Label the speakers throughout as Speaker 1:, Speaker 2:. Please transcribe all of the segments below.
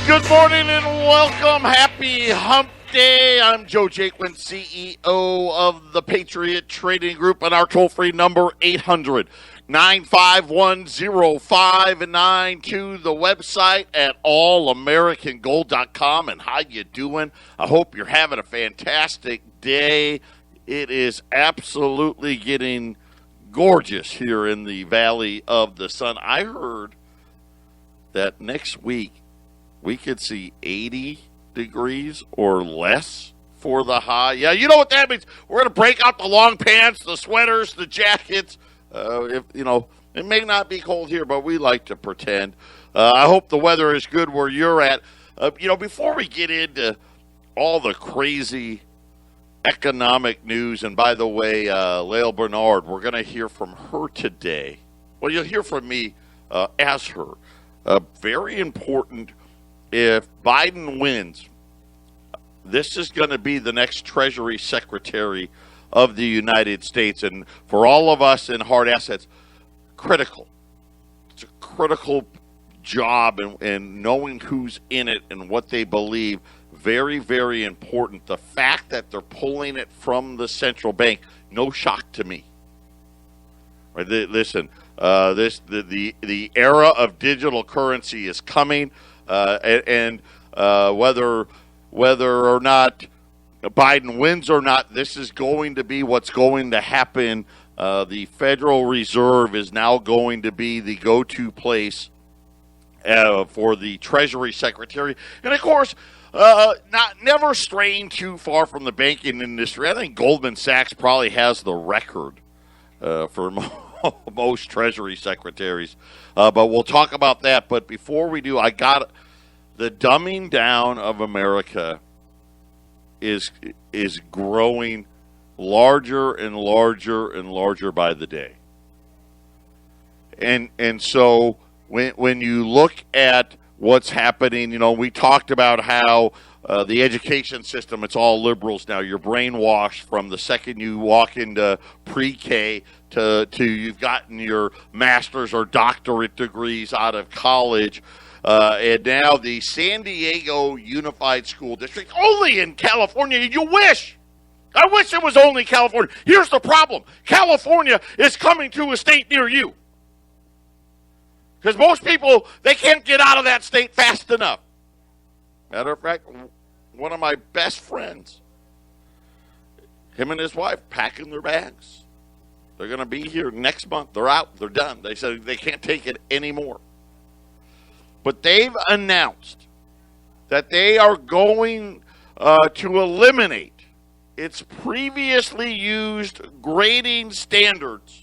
Speaker 1: Good morning and welcome. Happy Hump Day. I'm Joe Jaquin, CEO of the Patriot Trading Group, and our toll-free number 800-951-0592. The website at allamericangold.com. And how you doing? I hope you're having a fantastic day. It is absolutely getting gorgeous here in the Valley of the Sun. I heard that next week we could see 80 degrees or less for the high. Yeah, you know what that means. We're going to break out the long pants, the sweaters, the jackets. It may not be cold here, but we like to pretend. I hope the weather is good where you're at. Before we get into all the crazy economic news, and by the way, Lael Bernard, we're going to hear from her today. Well, you'll hear from me as her. Very important. If Biden wins, this is going to be the next Treasury Secretary of the United States. And for all of us in hard assets, critical. It's a critical job, and knowing who's in it and what they believe, very, very important. The fact that they're pulling it from the central bank, no shock to me. Right? Listen, the era of digital currency is coming. And whether or not Biden wins or not, this is going to be what's going to happen. The Federal Reserve is now going to be the go-to place for the Treasury Secretary. And, of course, never straying too far from the banking industry. I think Goldman Sachs probably has the record for most Treasury Secretaries. But we'll talk about that. But before we do, I got the dumbing down of America is growing larger and larger and larger by the day. And so when you look at what's happening, we talked about how the education system, it's all liberals now. You're brainwashed from the second you walk into pre-K to you've gotten your master's or doctorate degrees out of college. And now the San Diego Unified School District, only in California. You wish. I wish it was only California. Here's the problem. California is coming to a state near you. Because most people, they can't get out of that state fast enough. Matter of fact, one of my best friends, him and his wife, packing their bags. They're going to be here next month. They're out. They're done. They said they can't take it anymore. But they've announced that they are going to eliminate its previously used grading standards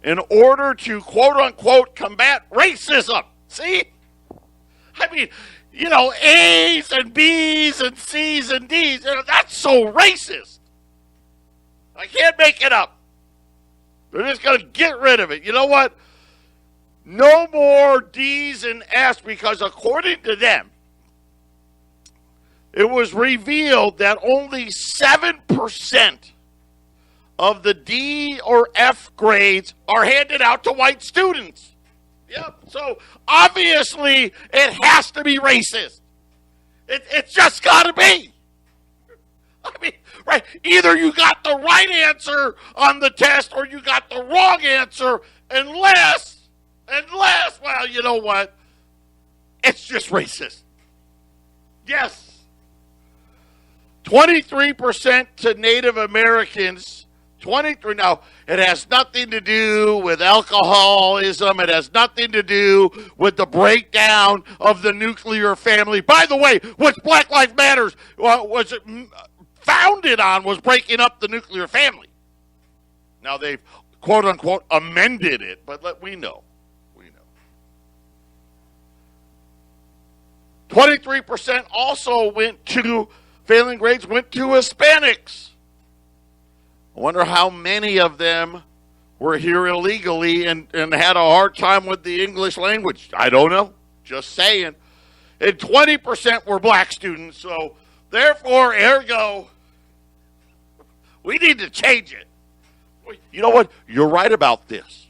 Speaker 1: in order to, quote-unquote, combat racism. See? I mean, A's and B's and C's and D's, that's so racist. I can't make it up. They're just going to get rid of it. You know what? No more D's and F's, because according to them, it was revealed that only 7% of the D or F grades are handed out to white students. Yep. So obviously it has to be racist. It's just got to be. I mean, right? Either you got the right answer on the test or you got the wrong answer, unless, well, you know what? It's just racist. Yes. 23% to Native Americans. 23. Now, it has nothing to do with alcoholism. It has nothing to do with the breakdown of the nuclear family. By the way, what Black Lives Matter was founded on was breaking up the nuclear family. Now, they've, quote unquote, amended it, but we know. 23% also failing grades went to Hispanics. I wonder how many of them were here illegally and had a hard time with the English language. I don't know. Just saying. And 20% were black students. So, therefore, ergo, we need to change it. You know what? You're right about this.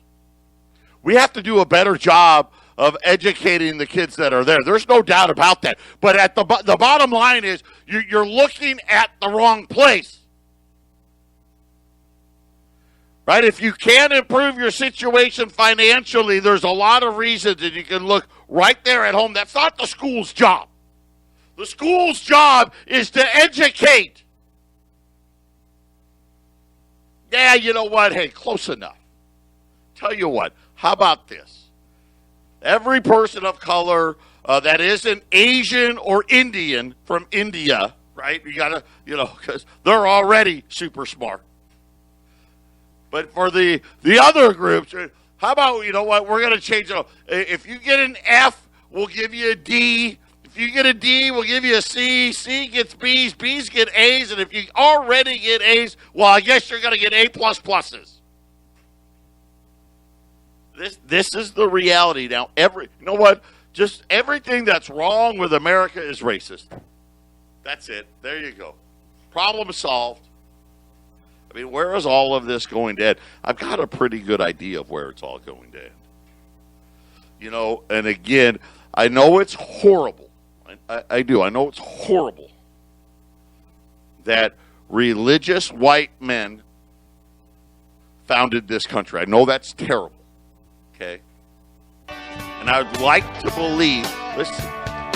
Speaker 1: We have to do a better job of educating the kids that are there. There's no doubt about that. But at the bottom line is you're looking at the wrong place. Right? If you can't improve your situation financially, there's a lot of reasons that you can look right there at home. That's not the school's job. The school's job is to educate. Yeah, you know what? Hey, close enough. Tell you what, how about this? Every person of color that isn't Asian or Indian from India, right? You got to, because they're already super smart. But for the other groups, how about, you know what, we're going to change it. If you get an F, we'll give you a D. If you get a D, we'll give you a C. C gets B's. B's get A's. And if you already get A's, well, I guess you're going to get A++. This is the reality now. You know what? Just everything that's wrong with America is racist. That's it. There you go. Problem solved. I mean, where is all of this going to end? I've got a pretty good idea of where it's all going to end. And again, I know it's horrible. I do. I know it's horrible that religious white men founded this country. I know that's terrible. Okay? And I'd like to believe, listen,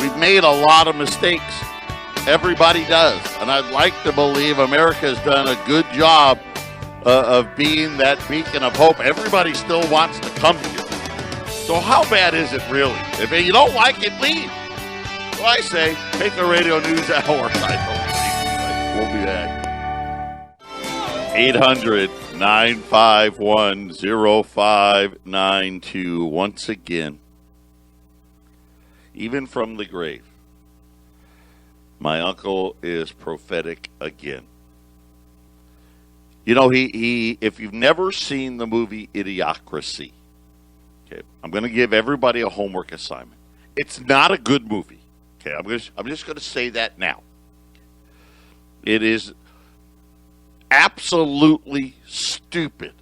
Speaker 1: we've made a lot of mistakes. Everybody does. And I'd like to believe America has done a good job of being that beacon of hope. Everybody still wants to come here. So how bad is it really? If you don't like it, leave. So I say, take the radio news hour. We'll be back. 800-951-0592. Once again, even from the grave, my uncle is prophetic again. He if you've never seen the movie Idiocracy, okay, I'm going to give everybody a homework assignment. It's not a good movie. Okay, I'm just going to say that now. It is absolutely stupid.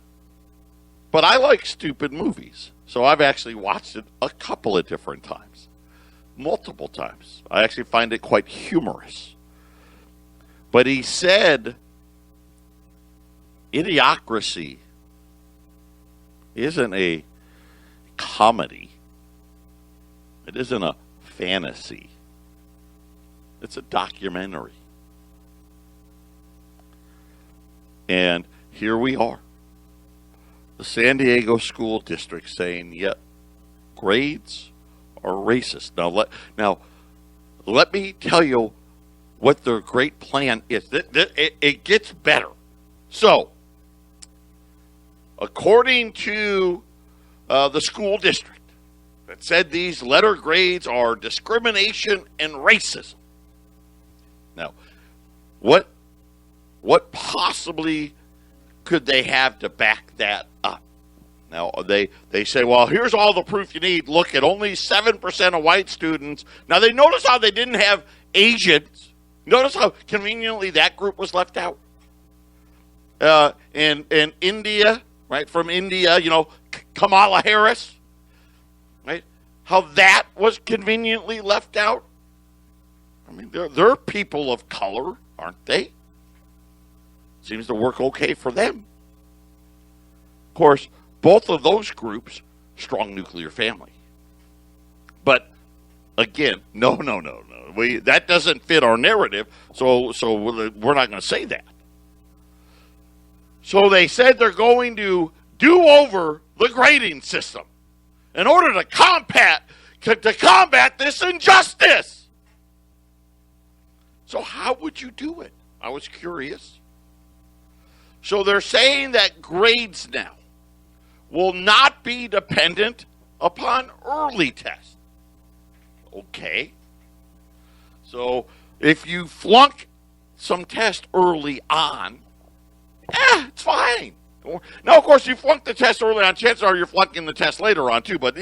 Speaker 1: But I like stupid movies. So I've actually watched it a couple of different times. Multiple times. I actually find it quite humorous. But he said, Idiocracy isn't a comedy. It isn't a fantasy. It's a documentary. And here we are. The San Diego School District saying, yep, grades are racist. Now, let me tell you what their great plan is. It gets better. So, according to the school district, that said these letter grades are discrimination and racism. Now, what possibly could they have to back that up? Now, they say, well, here's all the proof you need. Look at only 7% of white students. Now, they notice how they didn't have Asians. Notice how conveniently that group was left out. In India, right, from India, Kamala Harris, right, how that was conveniently left out. I mean, they're people of color, aren't they? Seems to work okay for them. Of course, both of those groups, strong nuclear family. But again, no. That doesn't fit our narrative, so we're not going to say that. So they said they're going to do over the grading system in order to combat this injustice. So how would you do it? I was curious. So they're saying that grades now will not be dependent upon early tests. Okay. So if you flunk some test early on, it's fine. Now, of course, you flunk the test early on, chances are you're flunking the test later on too, but,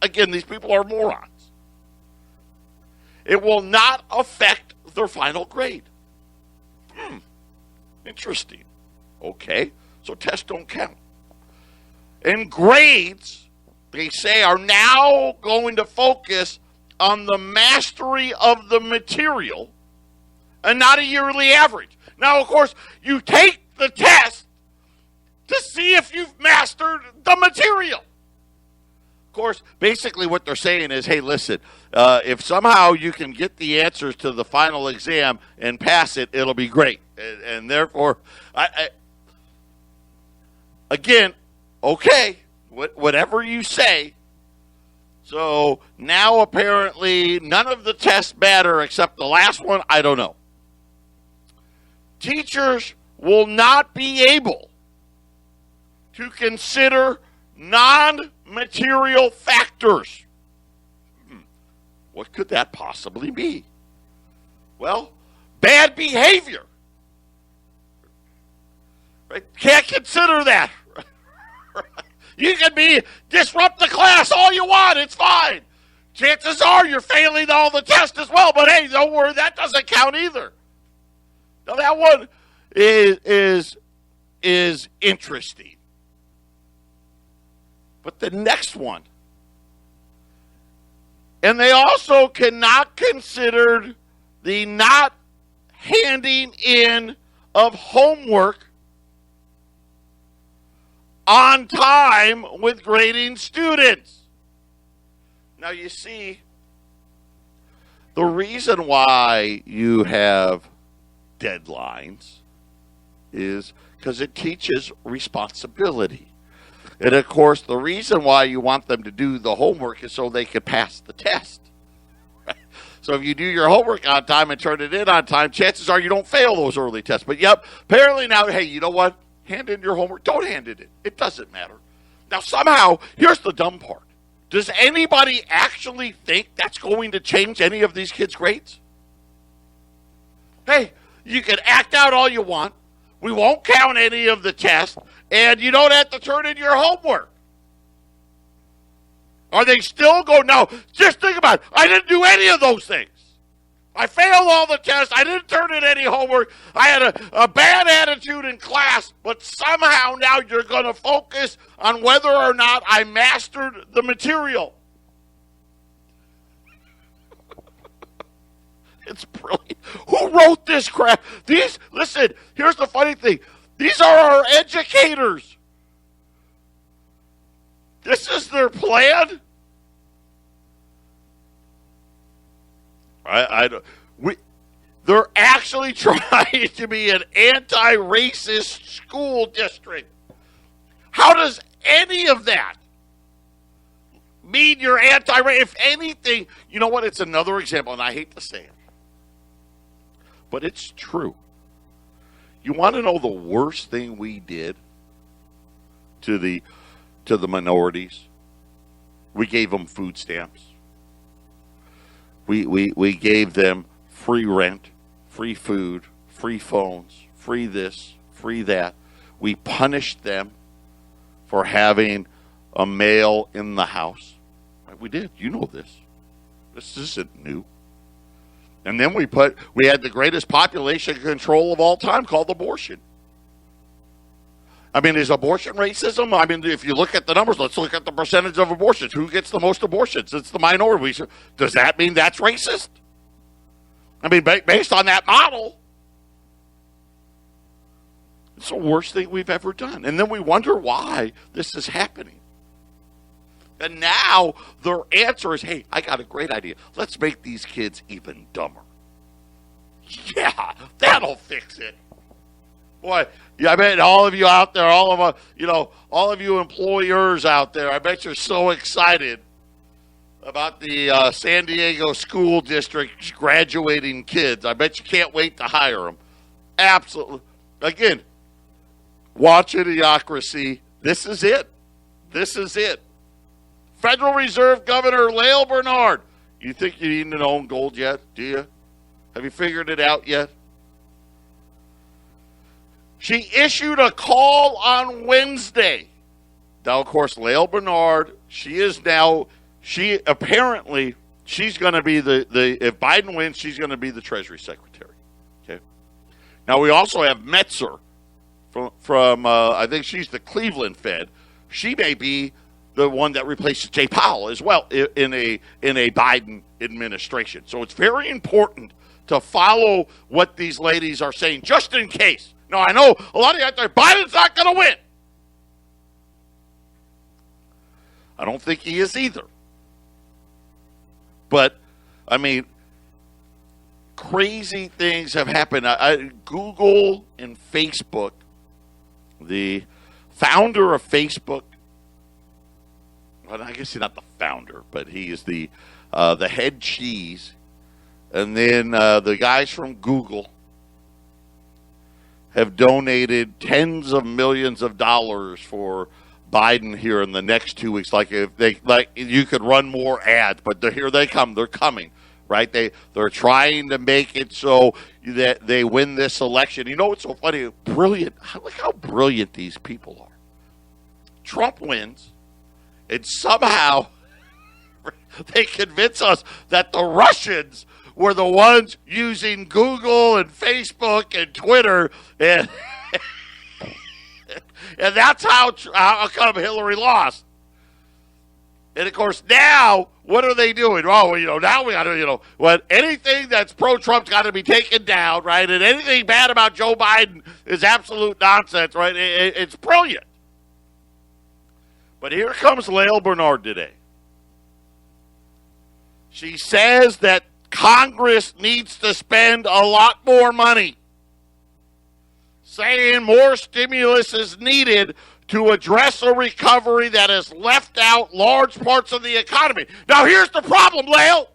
Speaker 1: again, these people are morons. It will not affect their final grade. Interesting. Okay, so tests don't count. And grades, they say, are now going to focus on the mastery of the material and not a yearly average. Now, of course, you take the test to see if you've mastered the material. Of course, basically what they're saying is, hey, listen, if somehow you can get the answers to the final exam and pass it, it'll be great. And therefore, again, okay, whatever you say. So now apparently none of the tests matter except the last one. I don't know. Teachers will not be able to consider non-material factors. What could that possibly be? Well, bad behavior. Right? Can't consider that. You can disrupt the class all you want. It's fine. Chances are you're failing all the tests as well. But hey, don't worry, that doesn't count either. Now that one is interesting. But the next one, and they also cannot consider the not handing in of homework on time with grading students. Now you see, the reason why you have deadlines is because it teaches responsibility. And of course, the reason why you want them to do the homework is so they can pass the test. So if you do your homework on time and turn it in on time, chances are you don't fail those early tests. But yep, apparently now, hey, you know what? Hand in your homework. Don't hand it in. It doesn't matter. Now somehow, here's the dumb part. Does anybody actually think that's going to change any of these kids' grades? Hey, you can act out all you want. We won't count any of the tests, and you don't have to turn in your homework. Are they still going? No, just think about it. I didn't do any of those things. I failed all the tests. I didn't turn in any homework. I had a bad attitude in class, but somehow now you're going to focus on whether or not I mastered the material. It's brilliant. Who wrote this crap? Listen, here's the funny thing. These are our educators. This is their plan. They're actually trying to be an anti-racist school district. How does any of that mean you're anti-racist? If anything, you know what? It's another example, and I hate to say it, but it's true. You want to know the worst thing we did to the minorities? We gave them food stamps. We gave them free rent, free food, free phones, free this, free that. We punished them for having a male in the house. We did. You know this. This isn't new. And then we had the greatest population control of all time called abortion. I mean, is abortion racism? I mean, if you look at the numbers, let's look at the percentage of abortions. Who gets the most abortions? It's the minority. Does that mean that's racist? I mean, based on that model, it's the worst thing we've ever done. And then we wonder why this is happening. And now their answer is, hey, I got a great idea. Let's make these kids even dumber. Yeah, that'll fix it. Boy, yeah, I bet all of you out there, all of you employers out there, I bet you're so excited about the San Diego school district graduating kids. I bet you can't wait to hire them. Absolutely. Again, watch Idiocracy. This is it. This is it. Federal Reserve Governor Lael Brainard. You think you need to own gold yet? Do you? Have you figured it out yet? She issued a call on Wednesday. Now, of course, Lael Brainard, she's going to be if Biden wins, she's going to be the Treasury Secretary. Okay. Now, we also have Metzer from I think she's the Cleveland Fed. She may be the one that replaces Jay Powell as well in a Biden administration. So it's very important to follow what these ladies are saying, just in case. Now, I know a lot of you out there, Biden's not going to win. I don't think he is either. But, I mean, crazy things have happened. Google and Facebook, the founder of Facebook, well, I guess he's not the founder, but he is the head cheese. And then the guys from Google have donated tens of millions of dollars for Biden here in the next 2 weeks. Like if they you could run more ads, but here they come. They're coming, right? They're trying to make it so that they win this election. You know what's so funny? Brilliant. Look how brilliant these people are. Trump wins, and somehow they convince us that the Russians were the ones using Google and Facebook and Twitter, and and that's how come Hillary lost. And of course, now what are they doing? Oh, now we got to, anything that's pro-Trump's got to be taken down, right? And anything bad about Joe Biden is absolute nonsense, right? It's brilliant. But here comes Lael Bernard today. She says that Congress needs to spend a lot more money, saying more stimulus is needed to address a recovery that has left out large parts of the economy. Now, here's the problem, Lael.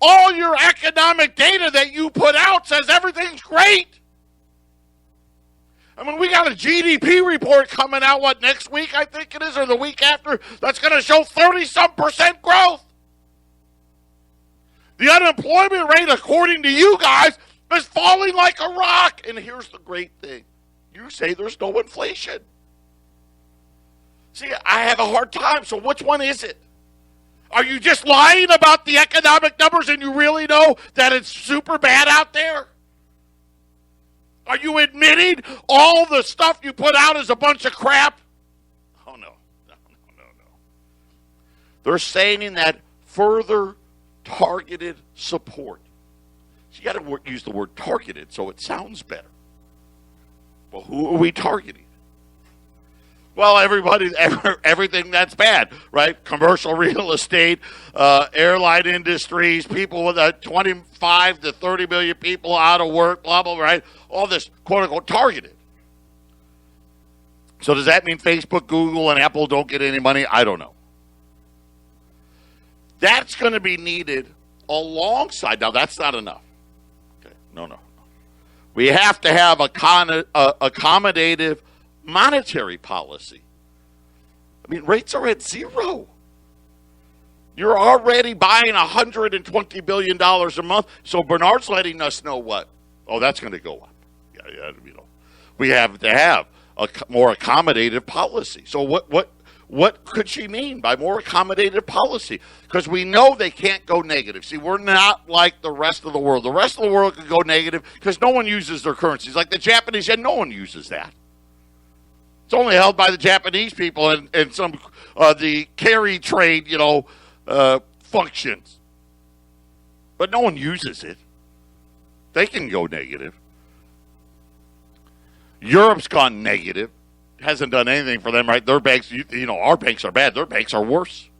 Speaker 1: All your economic data that you put out says everything's great. I mean, we got a GDP report coming out, next week, I think it is, or the week after, that's going to show 30-some% growth. The unemployment rate, according to you guys, is falling like a rock. And here's the great thing. You say there's no inflation. See, I have a hard time, so which one is it? Are you just lying about the economic numbers and you really know that it's super bad out there? Are you admitting all the stuff you put out is a bunch of crap? Oh, no. They're saying that further targeted support. So you got to use the word targeted so it sounds better. Well, who are we targeting? Well, everything that's bad, right? Commercial real estate, airline industries, people with 25 to 30 million people out of work, blah, blah, right? All this, quote-unquote, targeted. So does that mean Facebook, Google, and Apple don't get any money? I don't know. That's going to be needed alongside. Now, that's not enough. Okay. No. We have to have accommodative monetary policy. I mean, rates are at zero. You're already buying $120 billion a month. So Bernard's letting us know what? Oh, that's going to go up. Yeah, we have to have a more accommodative policy. So what could she mean by more accommodative policy? Because we know they can't go negative. See, we're not like the rest of the world. The rest of the world can go negative because no one uses their currencies. Like the Japanese yen, no one uses that. It's only held by the Japanese people and some the carry trade, functions. But no one uses it. They can go negative. Europe's gone negative. Hasn't done anything for them, right? Their banks, our banks are bad. Their banks are worse.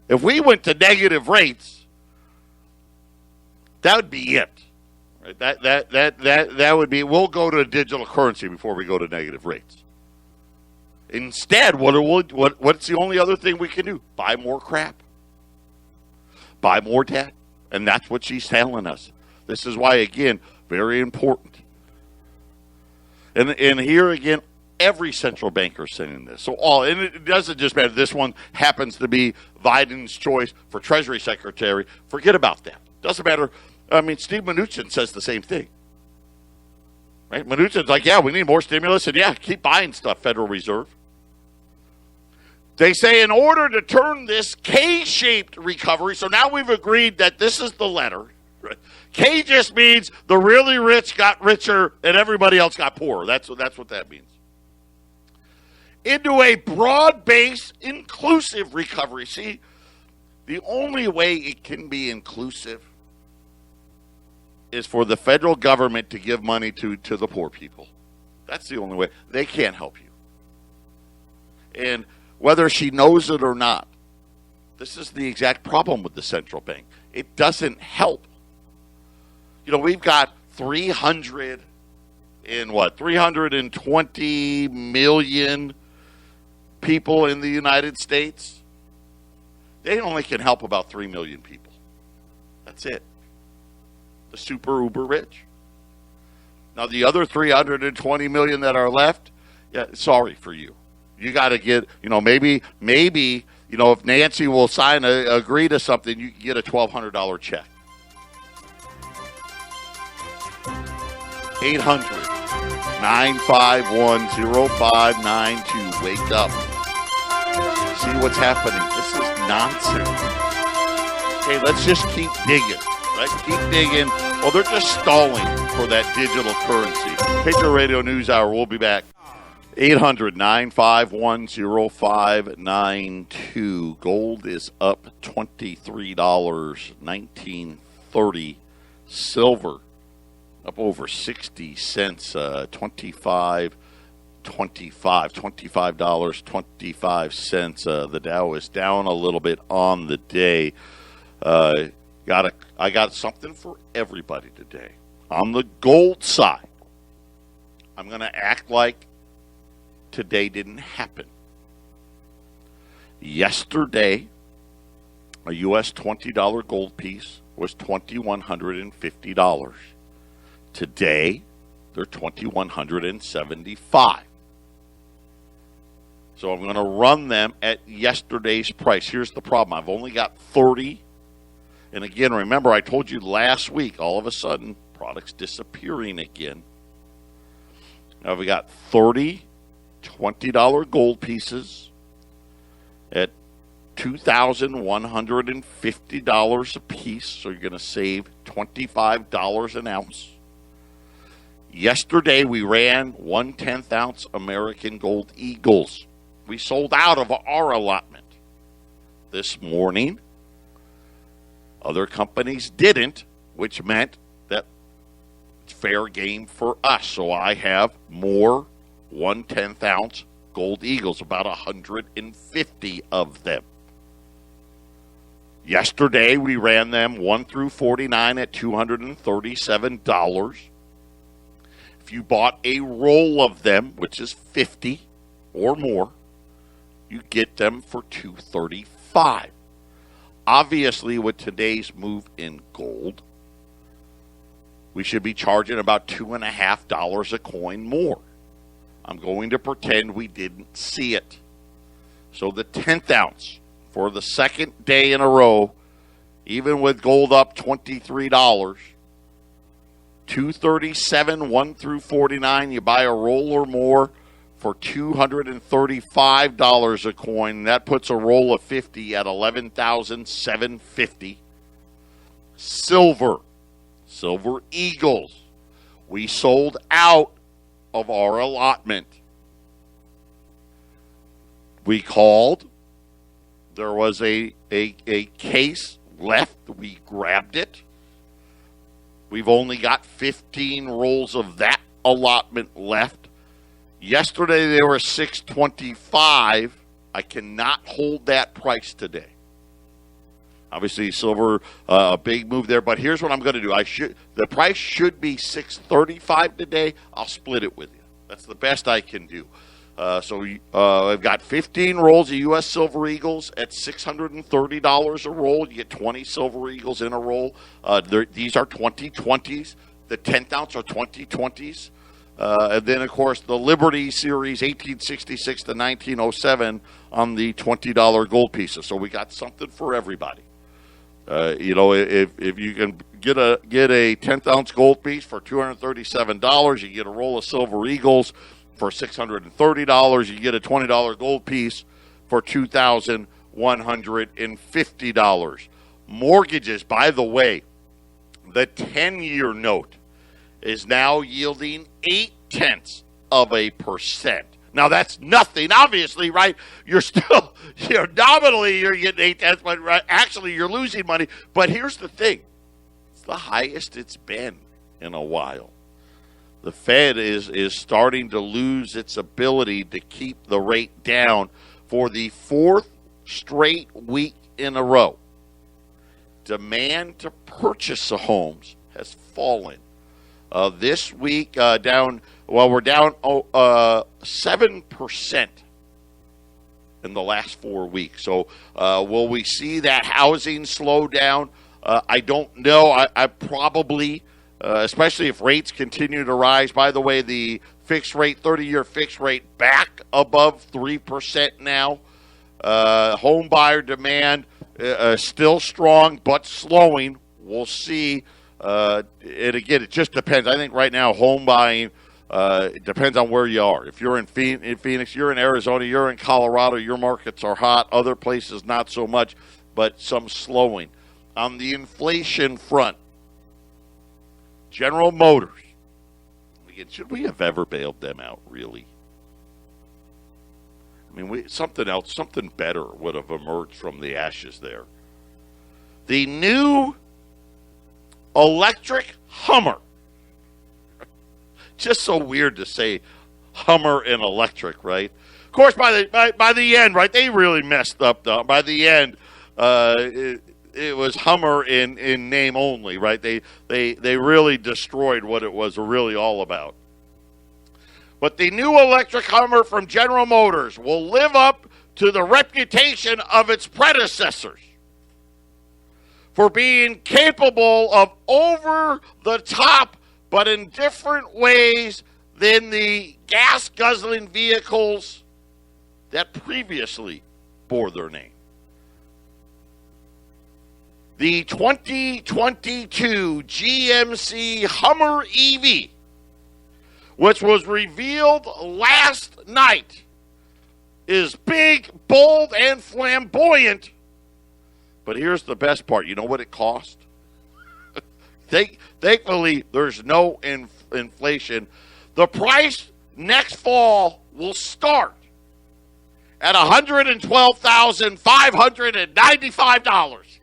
Speaker 1: If we went to negative rates, that would be it. Right? That would be. We'll go to a digital currency before we go to negative rates. Instead, what's the only other thing we can do? Buy more crap. Buy more debt, and that's what she's telling us. This is why, again, very important. And here again, every central banker is saying this. And it doesn't just matter. This one happens to be Biden's choice for Treasury Secretary. Forget about that. Doesn't matter. I mean, Steve Mnuchin says the same thing. Right? Mnuchin's like, yeah, we need more stimulus, and yeah, keep buying stuff, Federal Reserve. They say in order to turn this K-shaped recovery, so now we've agreed that this is the letter. Right? K just means the really rich got richer and everybody else got poorer. That's what that means. into a broad-based, inclusive recovery. See, the only way it can be inclusive is for the federal government to give money to the poor people. That's the only way. They can't help you. And whether she knows it or not, this is the exact problem with the central bank. It doesn't help. You know, we've got 320 million people in the United States. They only can help about 3 million people. That's it. The super uber rich. Now the other 320 million that are left, yeah, sorry for you. You got to get, maybe, if Nancy will agree to something, you can get a $1,200 check. 800-951-0592. Wake up. See what's happening. This is nonsense. Okay, let's just keep digging. Right? Keep digging. Well, they're just stalling for that digital currency. Patriot Radio News Hour. We'll be back. 800-951-0592. Gold is up $23, 19.30. Silver up over 60 cents, $25.25. The Dow is down a little bit on the day. I got something for everybody today. On the gold side, I'm going to act like today didn't happen. Yesterday, a U.S. $20 gold piece was $2,150. Today, they're $2,175. So I'm going to run them at yesterday's price. Here's the problem. I've only got 30. And again, remember, I told you last week, all of a sudden, products disappearing again. Now we got 30 $20 gold pieces at $2,150 a piece. So you're going to save $25 an ounce. Yesterday, we ran 1/10 ounce American Gold Eagles. We sold out of our allotment. This morning, other companies didn't, which meant that it's fair game for us. So I have more 1/10 ounce Gold Eagles, about 150 of them. Yesterday, we ran them 1 through 49 at $237. If you bought a roll of them, which is 50 or more, you get them for $235. Obviously, with today's move in gold, we should be charging about $2.50 a coin more. I'm going to pretend we didn't see it. So the 10th ounce for the second day in a row, even with gold up $23, $237, 1 through 49. You buy a roll or more for $235 a coin. That puts a roll of 50 at $11,750. Silver Eagles. We sold out of our allotment. We called. There was a case left. We grabbed it. We've only got 15 rolls of that allotment left. Yesterday they were $6.25. I cannot hold that price today. Obviously, silver, a big move there. But here's what I'm going to do. The price should be $6.35 today. I'll split it with you. That's the best I can do. So I've got 15 rolls of U.S. Silver Eagles at $630 a roll. You get 20 Silver Eagles in a roll. These are 2020s. The 10th ounce are 2020s. And then, of course, the Liberty Series 1866 to 1907 on the $20 gold pieces. So we got something for everybody. If you can get a 10th ounce gold piece for $237, you get a roll of Silver Eagles for $630. You get a $20 gold piece for $2,150. Mortgages, by the way, the 10-year note is now yielding 0.8%. Now, that's nothing, obviously, right? You're still, nominally you're getting 0.8, but right, actually you're losing money. But here's the thing. It's the highest it's been in a while. The Fed is starting to lose its ability to keep the rate down for the fourth straight week in a row. Demand to purchase the homes has fallen. This week, we're down 7% in the last 4 weeks. So will we see that housing slow down? I don't know. I probably, especially if rates continue to rise. By the way, the fixed rate, 30-year fixed rate back above 3% now. Home buyer demand still strong but slowing. We'll see. And again, it just depends. I think right now home buying, it depends on where you are. If you're in Phoenix, you're in Arizona, you're in Colorado, your markets are hot. Other places not so much, but some slowing. On the inflation front, General Motors. Again, should we have ever bailed them out, really? I mean, something better would have emerged from the ashes there. The new electric Hummer. Just so weird to say Hummer and electric, right? Of course, by the end, right, they really messed up. By the end, it was Hummer in name only, right? They really destroyed what it was really all about. But the new electric Hummer from General Motors will live up to the reputation of its predecessors for being capable of over-the-top, but in different ways than the gas-guzzling vehicles that previously bore their name. The 2022 GMC Hummer EV, which was revealed last night, is big, bold, and flamboyant. But here's the best part. You know what it cost? Thankfully, there's no inflation. The price next fall will start at $112,595.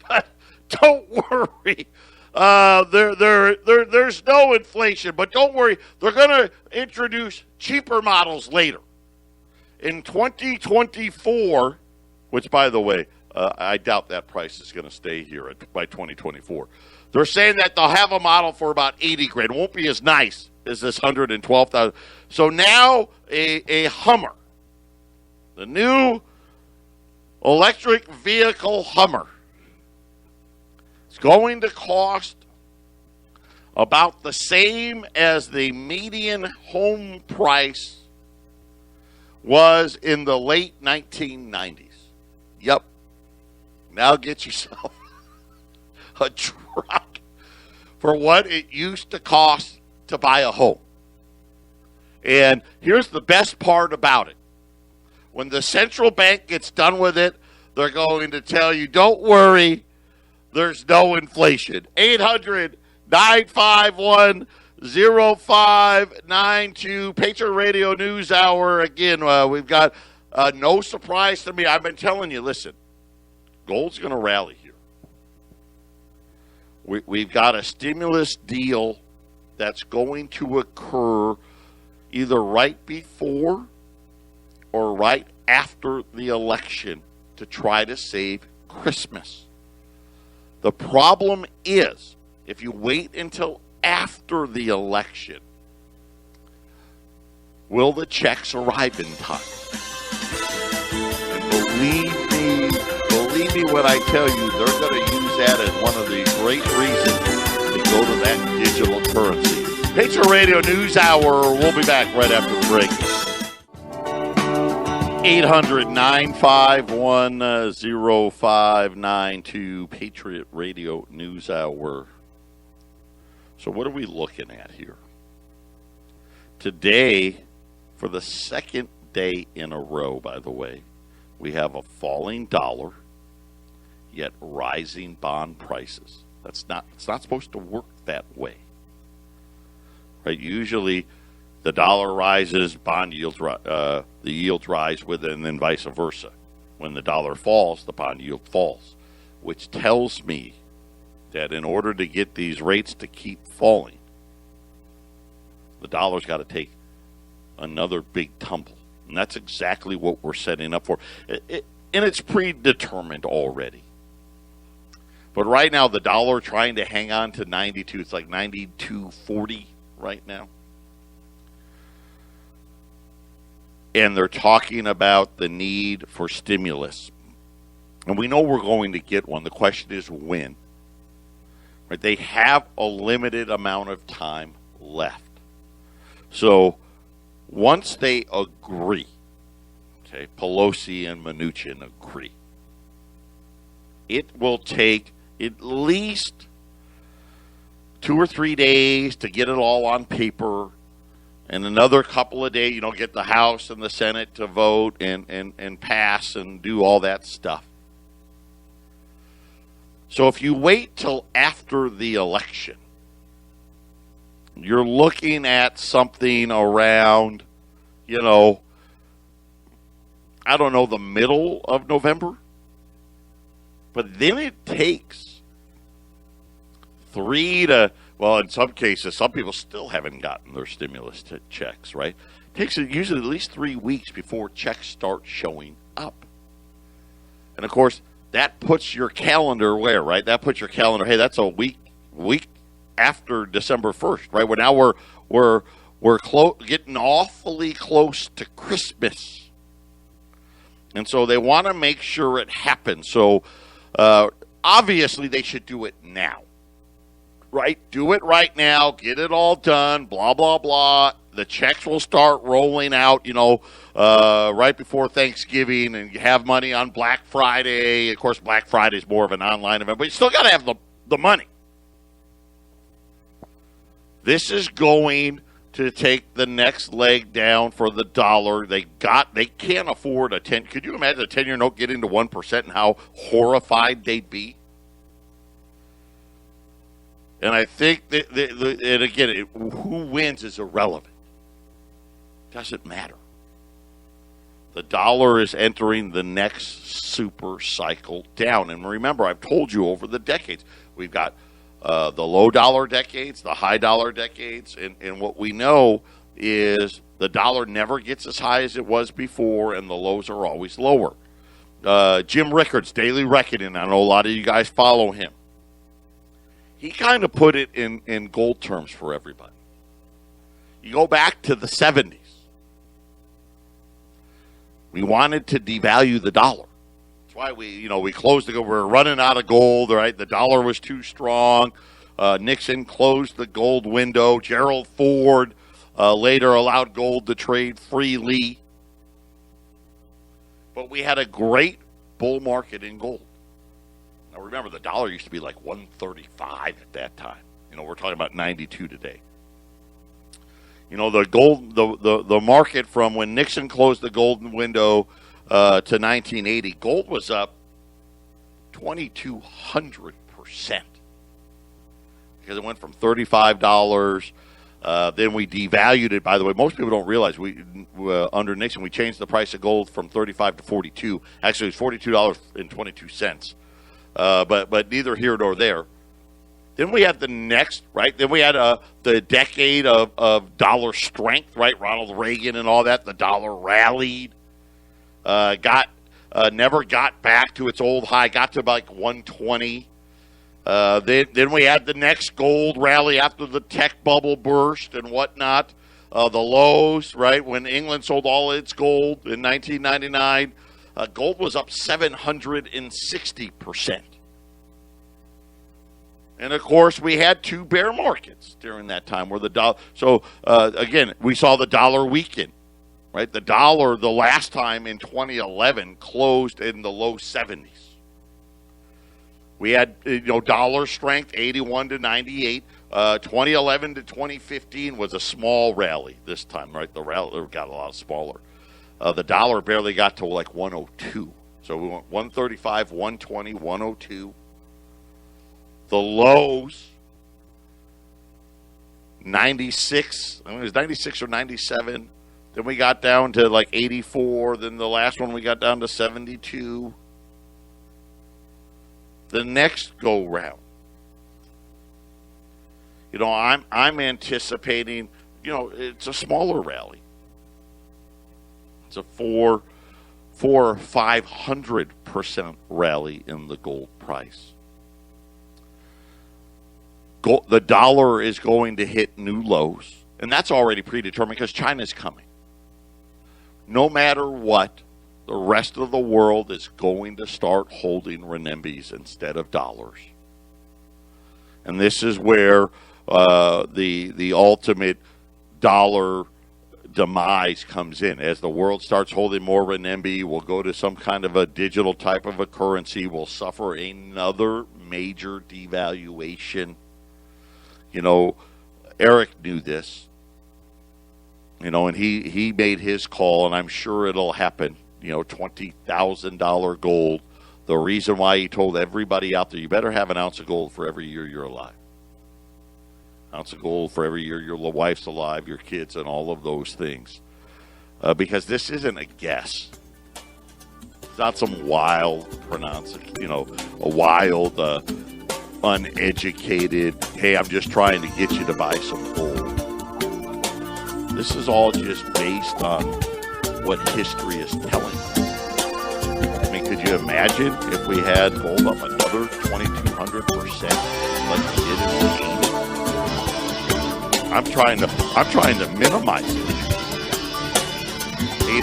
Speaker 1: But don't worry. There's no inflation, but don't worry. They're going to introduce cheaper models later. In 2024, which, by the way, I doubt that price is going to stay here by 2024. They're saying that they'll have a model for about $80,000. It won't be as nice as this $112,000. So now a Hummer, the new electric vehicle Hummer, it's going to cost about the same as the median home price was in the late 1990s. Yep. Now get yourself a truck for what it used to cost to buy a home. And here's the best part about it. When the central bank gets done with it, they're going to tell you, don't worry, there's no inflation. 800-951-0592, Patriot Radio News Hour. Again, we've got no surprise to me. I've been telling you, listen, gold's going to rally here. We've got a stimulus deal that's going to occur either right before or right after the election to try to save Christmas. The problem is, if you wait until after the election, will the checks arrive in time? And believe me when I tell you, they're going to use that as one of the great reasons to go to that digital currency. Patriot Radio News Hour. We'll be back right after the break. 800-951-0592, Patriot Radio News Hour. So what are we looking at here? Today, for the second day in a row, by the way, we have a falling dollar, yet rising bond prices. It's not supposed to work that way. Right? Usually The dollar rises, bond yields, the yields rise with it, and then vice versa. When the dollar falls, the bond yield falls, which tells me that in order to get these rates to keep falling, the dollar's got to take another big tumble. And that's exactly what we're setting up for. And it's predetermined already. But right now, the dollar trying to hang on to 92, it's like 92.40 right now. And they're talking about the need for stimulus. And we know we're going to get one. The question is when. Right? They have a limited amount of time left. So once they agree, okay, Pelosi and Mnuchin agree, it will take at least 2 or 3 days to get it all on paper, and another couple of days, get the House and the Senate to vote and pass and do all that stuff. So if you wait till after the election, you're looking at something around, I don't know, the middle of November. But then it takes in some cases, some people still haven't gotten their stimulus checks, right? It takes usually at least 3 weeks before checks start showing up. And of course, that puts your calendar where, right? That puts your calendar, hey, that's a week after December 1st, right? Now we're getting awfully close to Christmas. And so they want to make sure it happens. So obviously they should do it now. Right? Do it right now. Get it all done. Blah, blah, blah. The checks will start rolling out, right before Thanksgiving, and you have money on Black Friday. Of course, Black Friday is more of an online event, but you still got to have the money. This is going to take the next leg down for the dollar. They can't afford a 10. Could you imagine a 10-year note getting to 1% and how horrified they'd be? And I think and again, who wins is irrelevant. Doesn't matter. The dollar is entering the next super cycle down. And remember, I've told you over the decades, we've got the low dollar decades, the high dollar decades, and what we know is the dollar never gets as high as it was before, and the lows are always lower. Jim Rickards, Daily Reckoning, I know a lot of you guys follow him. He kind of put it in gold terms for everybody. You go back to the 70s. We wanted to devalue the dollar. That's why we closed the gold. We were running out of gold, right? The dollar was too strong. Nixon closed the gold window. Gerald Ford later allowed gold to trade freely. But we had a great bull market in gold. Now remember, the dollar used to be like 135 at that time. We're talking about 92 today. The gold, the market from when Nixon closed the golden window to 1980, gold was up 2,200%. Because it went from $35. Then we devalued it. By the way, most people don't realize under Nixon we changed the price of gold from $35 to $42. Actually, it was $42.22. But neither here nor there. Then we had the next, right? Then we had the decade of dollar strength, right? Ronald Reagan and all that. The dollar rallied, never got back to its old high, got to like 120. Then we had the next gold rally after the tech bubble burst and whatnot. The lows, right? When England sold all its gold in 1999, gold was up 760%. And, of course, we had two bear markets during that time where the dollar. So, again, we saw the dollar weaken, right? The dollar, the last time in 2011, closed in the low 70s. We had, dollar strength, 81 to 98. 2011 to 2015 was a small rally this time, right? The rally got a lot smaller. The dollar barely got to like 102. So we went 135, 120, 102. The lows 96. I think it was 96 or 97. Then we got down to like 84. Then the last one we got down to 72. The next go round, I'm anticipating, it's a smaller rally. It's a 400 or 500% rally in the gold price. The dollar is going to hit new lows, and that's already predetermined because China's coming. No matter what, the rest of the world is going to start holding renminbis instead of dollars. And this is where the ultimate dollar demise comes in. As the world starts holding more renminbi, we'll go to some kind of a digital type of a currency. We'll suffer another major devaluation. Eric knew this, and he made his call, and I'm sure it'll happen. $20,000 gold. The reason why he told everybody out there, you better have an ounce of gold for every year you're alive. Ounce of gold for every year your wife's alive, your kids, and all of those things. Because this isn't a guess. It's not some wild a wild, uneducated, hey, I'm just trying to get you to buy some gold. This is all just based on what history is telling us. I mean, could you imagine if we had gold up another 2,200% like we did in the 80s? I'm trying to minimize it.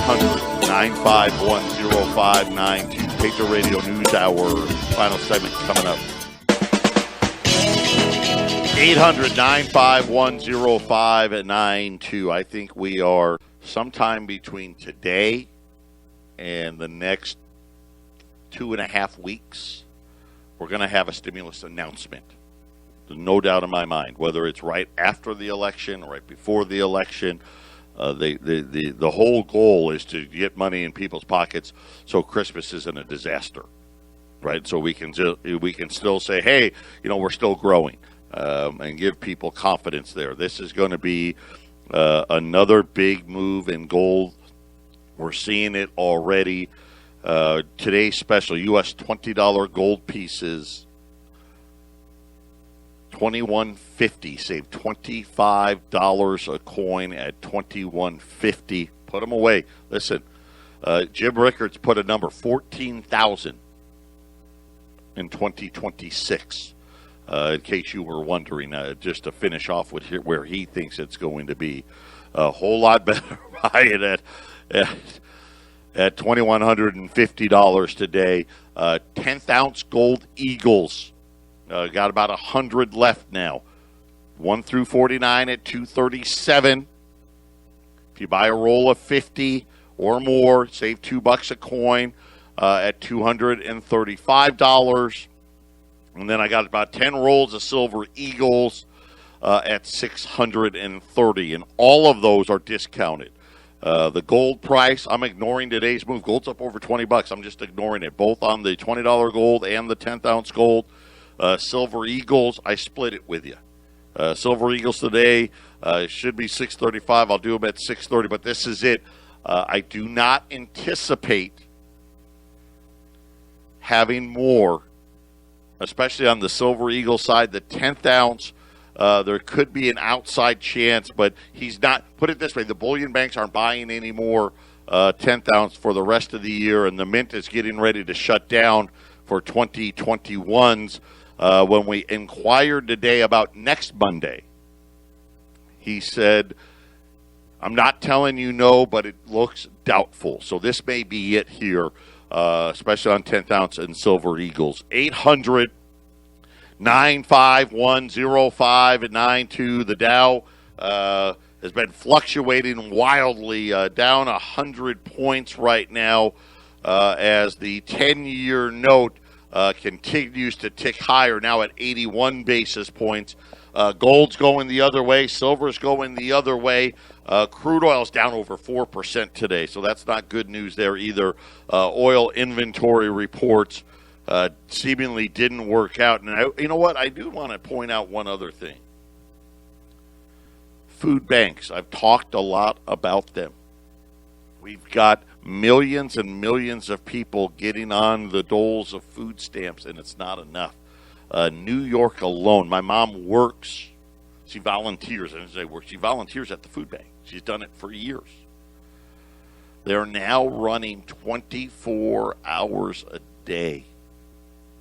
Speaker 1: 800-951-0592. Patriot Radio News Hour. Final segment coming up. 800-951-0592. I think we are sometime between today and the next 2.5 weeks. We're going to have a stimulus announcement. There's no doubt in my mind, whether it's right after the election or right before the election. The whole goal is to get money in people's pockets so Christmas isn't a disaster, right? So we can still say, hey, we're still growing. And give people confidence there. This is going to be another big move in gold. We're seeing it already. Today's special U.S. $20 gold pieces, $21.50. Save $25 a coin at $21.50. Put them away. Listen, Jim Rickards put a number, 14,000 in 2026. In case you were wondering, just to finish off with where he thinks it's going to be. A whole lot better buy it at $2,150 today. 10th ounce gold Eagles. Got about 100 left now. 1 through 49 at $237. If you buy a roll of 50 or more, save $2 a coin at $235. And then I got about 10 rolls of Silver Eagles at $630. And all of those are discounted. The gold price, I'm ignoring today's move. Gold's up over $20. I'm just ignoring it, both on the $20 gold and the 10th ounce gold. Silver Eagles, I split it with you. Silver Eagles today should be $635. I'll do them at $630, but this is it. I do not anticipate having more, especially on the Silver Eagle side. The 10th ounce, there could be an outside chance, but he's not. Put it this way, the bullion banks aren't buying any more 10th ounce for the rest of the year, and the mint is getting ready to shut down for 2021s. When we inquired today about next Monday, he said, I'm not telling you no, but it looks doubtful. So this may be it here, especially on 10th ounce and Silver Eagles. 800-951-0592. The Dow has been fluctuating wildly, down 100 points right now as the 10-year note continues to tick higher, now at 81 basis points. Gold's going the other way. Silver's going the other way. Crude oil's down over 4% today, so that's not good news there either. Oil inventory reports seemingly didn't work out. And you know what? I do want to point out one other thing. food banks. I've talked a lot about them. We've got millions and millions of people getting on the doles of food stamps, and it's not enough. New York alone, my mom works. She volunteers. I didn't say work. She volunteers at the food bank. She's done it for years. They're now running 24 hours a day.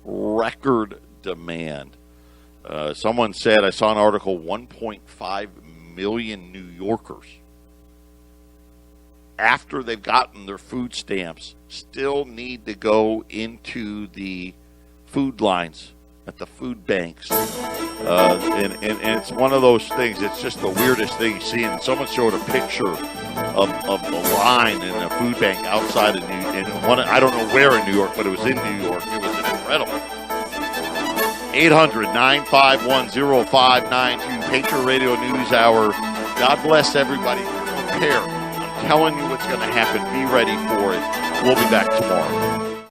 Speaker 1: Record demand. Someone said, I saw an article, 1.5 million New Yorkers, after they've gotten their food stamps, still need to go into the food lines at the food banks. And it's one of those things, it's just the weirdest thing you see. And someone showed a picture of the line in a food bank outside of I don't know where in New York, but it was in New York. It was incredible. 800-951-0592, Patriot Radio News Hour. God bless everybody. Prepare. I'm telling you what's going to happen. Be ready for it. We'll be back tomorrow.